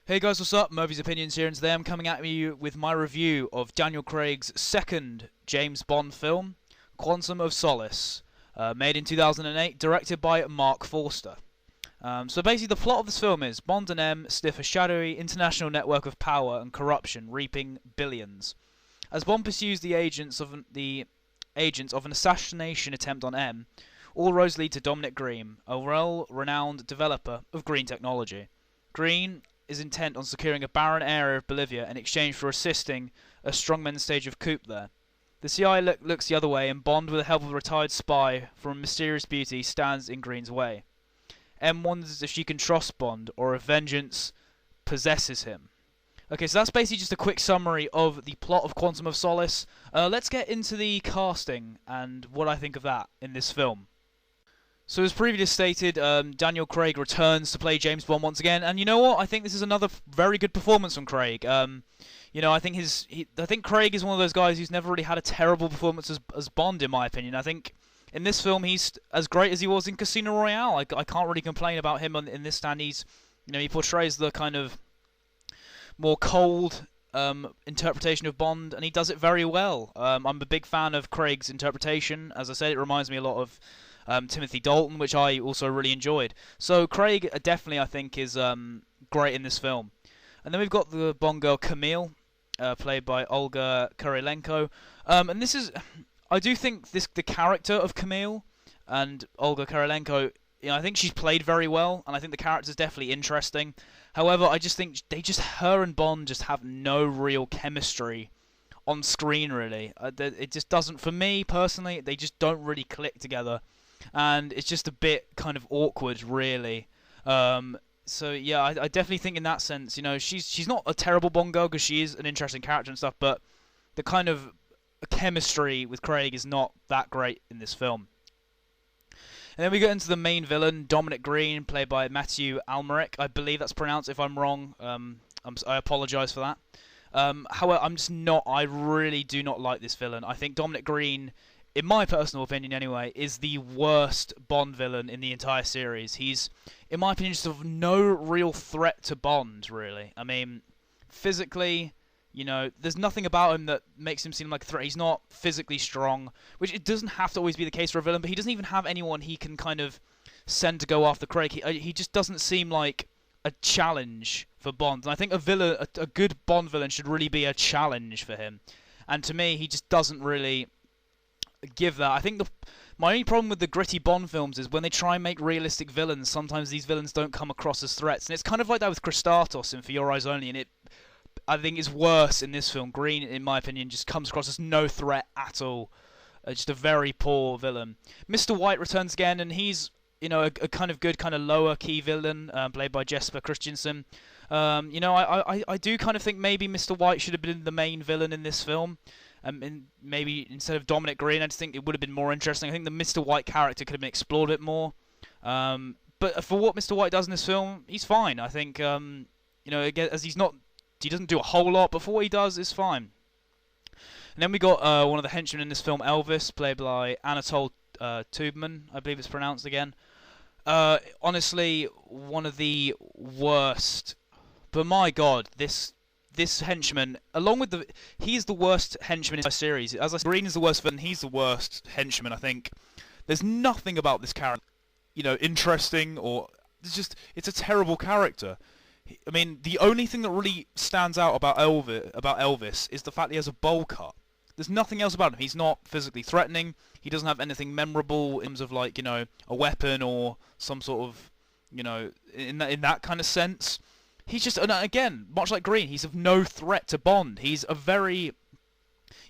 Hey guys, what's up? Murphy's Opinions here, and today I'm coming at you with my review of Daniel Craig's second James Bond film, Quantum of Solace, made in 2008, directed by Mark Forster. So basically the plot of this film is Bond and M sniff a shadowy international network of power and corruption reaping billions. As Bond pursues the agents of an assassination attempt on M, all roads lead to Dominic Green, a well-renowned developer of green technology. Green is intent on securing a barren area of Bolivia in exchange for assisting a strongman stage of coup there. The CIA looks the other way, and Bond, with the help of a retired spy from Mysterious Beauty, stands in Green's way. M wonders if she can trust Bond, or if vengeance possesses him. Okay, so that's basically just a quick summary of the plot of Quantum of Solace. Let's get into the casting and what I think of that in this film. So as previously stated, Daniel Craig returns to play James Bond once again, and you know what? I think this is another very good performance from Craig. I think Craig is one of those guys who's never really had a terrible performance as Bond, in my opinion. I think in this film he's as great as he was in Casino Royale. I can't really complain about him in this stand. He portrays the kind of more cold interpretation of Bond, and he does it very well. I'm a big fan of Craig's interpretation. As I said, it reminds me a lot of Timothy Dalton, which I also really enjoyed. So Craig definitely, I think, is great in this film. And then we've got the Bond girl Camille, played by Olga Kurylenko. And this is, I do think the character of Camille and Olga Kurylenko, I think she's played very well, and I think the character's definitely interesting. However, I just think her and Bond just have no real chemistry on screen, really. It just doesn't, for me personally, they just don't really click together. And it's just a bit kind of awkward, really. So yeah, I definitely think in that sense, she's not a terrible Bond girl because she is an interesting character and stuff, but the kind of chemistry with Craig is not that great in this film. And then we get into the main villain, Dominic Green, played by Matthew Almeric. I believe that's pronounced. If I'm wrong, I apologise for that. However, I really do not like this villain. I think Dominic Green, in my personal opinion anyway, is the worst Bond villain in the entire series. He's, in my opinion, just of no real threat to Bond, really. I mean, physically, there's nothing about him that makes him seem like a threat. He's not physically strong, which it doesn't have to always be the case for a villain, but he doesn't even have anyone he can kind of send to go after Craig. He just doesn't seem like a challenge for Bond. And I think a good Bond villain should really be a challenge for him. And to me, he just doesn't really give that. I think my only problem with the gritty Bond films is when they try and make realistic villains, sometimes these villains don't come across as threats. And it's kind of like that with Christatos in For Your Eyes Only, and I think it's worse in this film. Green, in my opinion, just comes across as no threat at all. Just a very poor villain. Mr. White returns again, and he's a kind of good, kind of lower key villain, played by Jesper Christensen. I do kind of think maybe Mr. White should have been the main villain in this film. And maybe instead of Dominic Green, I just think it would have been more interesting. I think the Mr. White character could have been explored a bit more. But for what Mr. White does in this film, he's fine. I think, as he doesn't do a whole lot, but for what he does, it's fine. And then we got one of the henchmen in this film, Elvis, played by Anatole Tubman, I believe it's pronounced again. Honestly, one of the worst. But my God, this henchman, he's the worst henchman in the series. As I said, Green is the worst villain, he's the worst henchman, I think. There's nothing about this character, interesting, or it's a terrible character. I mean, the only thing that really stands out about Elvis is the fact he has a bowl cut. There's nothing else about him. He's not physically threatening. He doesn't have anything memorable in terms of a weapon or some sort of, in that kind of sense. He's just, again, much like Green, he's of no threat to Bond. He's a very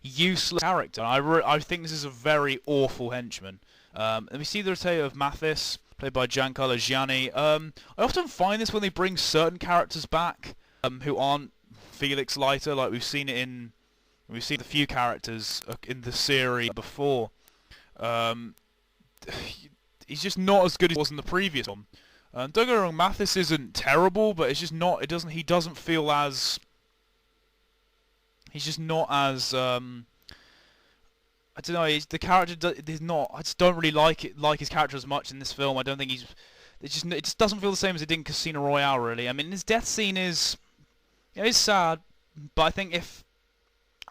useless character. I think this is a very awful henchman. And we see the return of Mathis, played by Giancarlo Gianni. I often find this when they bring certain characters back who aren't Felix Leiter, like we've seen a few characters in the series before. He's just not as good as he was in the previous one. Don't get me wrong, Mathis isn't terrible, but it's just not. He doesn't feel as. He's just not as. I don't know. The character is not. I just don't really like his character as much in this film. I don't think he's. It just doesn't feel the same as it did in Casino Royale, really. I mean, his death scene is It's sad, but I think if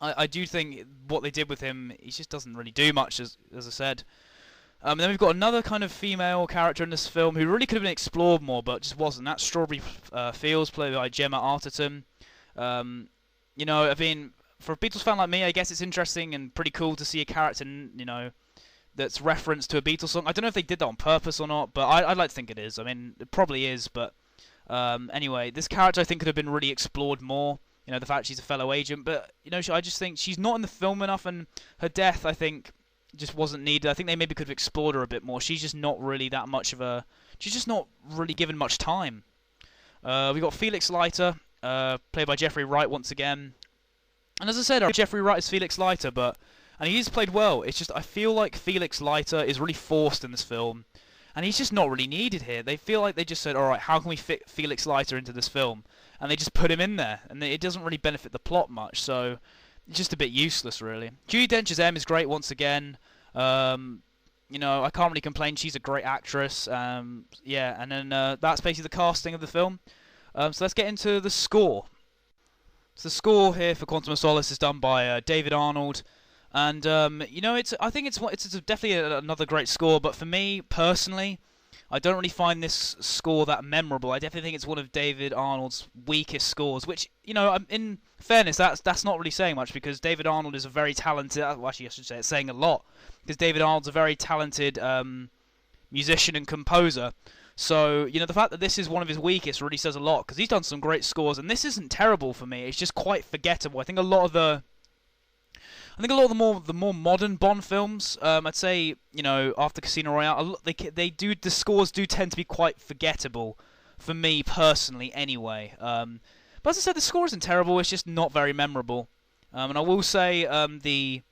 I do think what they did with him, he just doesn't really do much, as I said. And then we've got another kind of female character in this film who really could have been explored more, but just wasn't. That's Strawberry Fields, played by Gemma Arterton. I mean, for a Beatles fan like me, I guess it's interesting and pretty cool to see a character, that's referenced to a Beatles song. I don't know if they did that on purpose or not, but I'd like to think it is. I mean, it probably is, but anyway, this character I think could have been really explored more. The fact she's a fellow agent, but I just think she's not in the film enough, and her death, I think, just wasn't needed. I think they maybe could have explored her a bit more. She's just not really that much of a. She's just not really given much time. We got Felix Leiter, played by Jeffrey Wright once again, and as I said, Jeffrey Wright is Felix Leiter, and he's played well. It's just I feel like Felix Leiter is really forced in this film, and he's just not really needed here. They feel like they just said, all right, how can we fit Felix Leiter into this film? And they just put him in there, and it doesn't really benefit the plot much, so it's just a bit useless, really. Judi Dench's M is great once again. I can't really complain. She's a great actress. And then that's basically the casting of the film. So let's get into the score. So the score here for Quantum of Solace is done by David Arnold, and I think it's definitely another great score. But for me personally, I don't really find this score that memorable. I definitely think it's one of David Arnold's weakest scores, which, in fairness, that's not really saying much, because David Arnold is a very talented... Well, actually, I should say it's saying a lot, because David Arnold's a very talented musician and composer. So, the fact that this is one of his weakest really says a lot, because he's done some great scores, and this isn't terrible for me. It's just quite forgettable. I think a lot of the more modern Bond films, I'd say, after Casino Royale, the scores do tend to be quite forgettable, for me personally, anyway. But as I said, the score isn't terrible. It's just not very memorable. And I will say the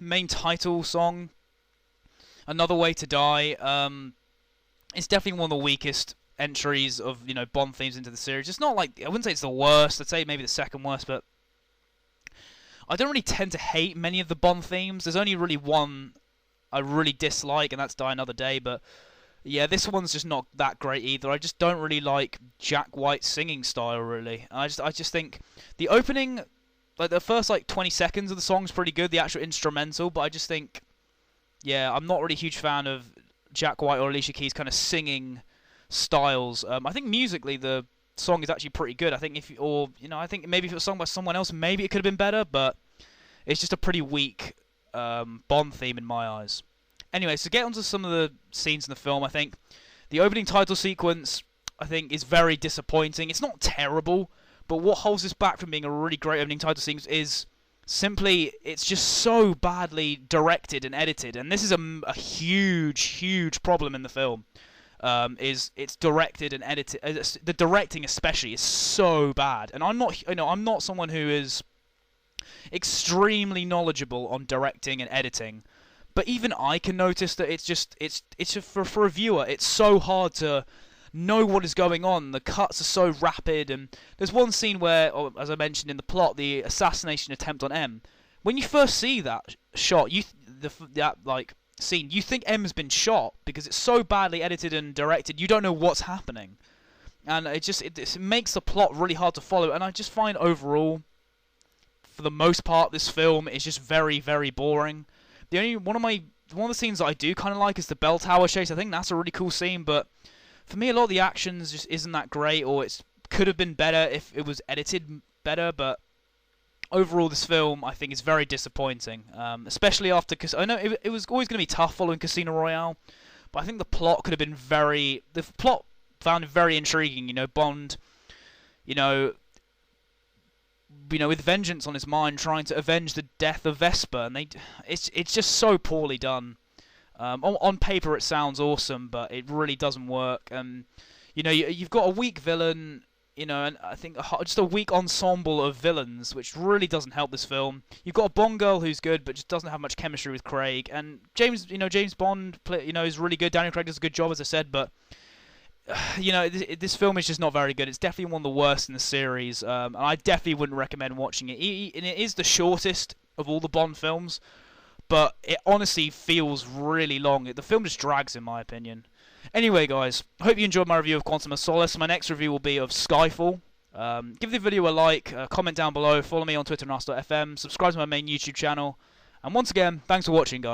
main title song, "Another Way to Die," it's definitely one of the weakest entries of Bond themes into the series. It's not like, I wouldn't say it's the worst. I'd say maybe the second worst, but I don't really tend to hate many of the Bond themes. There's only really one I really dislike, and that's Die Another Day. But yeah, this one's just not that great either. I just don't really like Jack White's singing style, really. I just think the opening, like the first 20 seconds of the song's pretty good, the actual instrumental. But I just think, yeah, I'm not really a huge fan of Jack White or Alicia Keys' kind of singing styles. I think musically the song is actually pretty good. I think I think maybe if it was sung by someone else, maybe it could have been better, but it's just a pretty weak Bond theme in my eyes. Anyway, so get onto some of the scenes in the film. I think the opening title sequence, I think, is very disappointing. It's not terrible, but what holds this back from being a really great opening title sequence is simply it's just so badly directed and edited, and this is a huge problem in the film. Is it's directed and edited. The directing especially is so bad, and I'm not someone who is extremely knowledgeable on directing and editing, but even I can notice that it's just for a viewer, it's so hard to know what is going on. The cuts are so rapid, and there's one scene where, as I mentioned in the plot, the assassination attempt on M. When you first see that shot, scene, you think M's been shot because it's so badly edited and directed. You don't know what's happening, and it makes the plot really hard to follow. And I just find overall, for the most part, this film is just very, very boring. One of the scenes that I do kind of like is the bell tower chase. I think that's a really cool scene, but for me, a lot of the actions just isn't that great, or it could have been better if it was edited better. But overall, this film, I think, is very disappointing, especially after... Because I know it was always going to be tough following Casino Royale, but I think the plot could have been very... The plot found it very intriguing, Bond, with vengeance on his mind, trying to avenge the death of Vesper, and it's just so poorly done. On paper, it sounds awesome, but it really doesn't work. You've got a weak villain... and I think just a weak ensemble of villains, which really doesn't help this film. You've got a Bond girl who's good, but just doesn't have much chemistry with Craig. And James Bond, is really good. Daniel Craig does a good job, as I said, but this film is just not very good. It's definitely one of the worst in the series, and I definitely wouldn't recommend watching it. And it is the shortest of all the Bond films, but it honestly feels really long. The film just drags, in my opinion. Anyway, guys, I hope you enjoyed my review of Quantum of Solace. My next review will be of Skyfall. Give the video a like, comment down below, follow me on Twitter and Ask.fm, subscribe to my main YouTube channel, and once again, thanks for watching, guys.